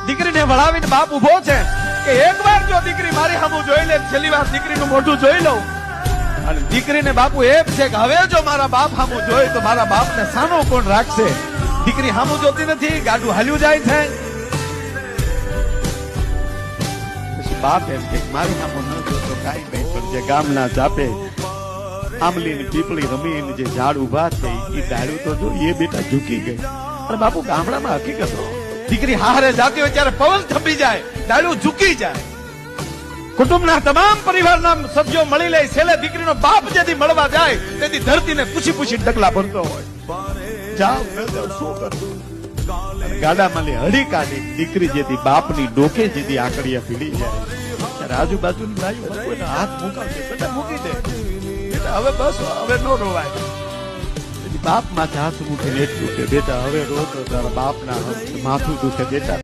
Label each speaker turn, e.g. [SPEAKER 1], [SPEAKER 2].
[SPEAKER 1] દીકરીને વળાવીને બાપ ઉભો છે કે એકવાર જો દીકરી મારી સામું જોઈ લે, છેલ્લી વાર દીકરીનું મોઢું જોઈ લઉં. અને દીકરીને બાપુ એમ છે કે હવે જો મારા બાપ સામું જોઈ તો મારા બાપને સાનો કોણ રાખશે. દીકરી સામું જોતી નથી, ગાડું હાલ્યું જાય છે. પછી બાપ એમ કે મારી સામું ન જોતો કાંઈ નહીં, પણ જે ગામના ચાપે આંબલી ની પીપળી રમીને જે ઝાડ ઉભા છે એ ડાળું તો જો એ બેટા ઝૂકી ગઈ. અને બાપુ ગામડામાં હકીકત દીકરી હારે જાતી હોય ત્યારે પવન થંભી જાય, ડાળું ઝૂકી જાય. કુટુંબના તમામ પરિવારના સભ્યો મળી લે, છેલ્લે દીકરીનો બાપ જેથી મળવા જાય તેથી ધરતીને પૂછી પૂછી ડગલા ભરતો હોય. જાવ ન જાવ શું કરવું. ગાડામાં હળી કાઢી દીકરી જેથી બાપની ડોકે જેથી આકડિયા પીડી જાય ત્યારે આજુબાજુની ભાઈઓ કોઈને હાથ મુકાવશે, બેટા મૂકી દે, બેટા હવે બસ, હવે નો રોવાય. બાપ માં હાથ મૂકીને એટલું કે બેટા હવે રો તો તારા બાપના માથું દુખે બેટા.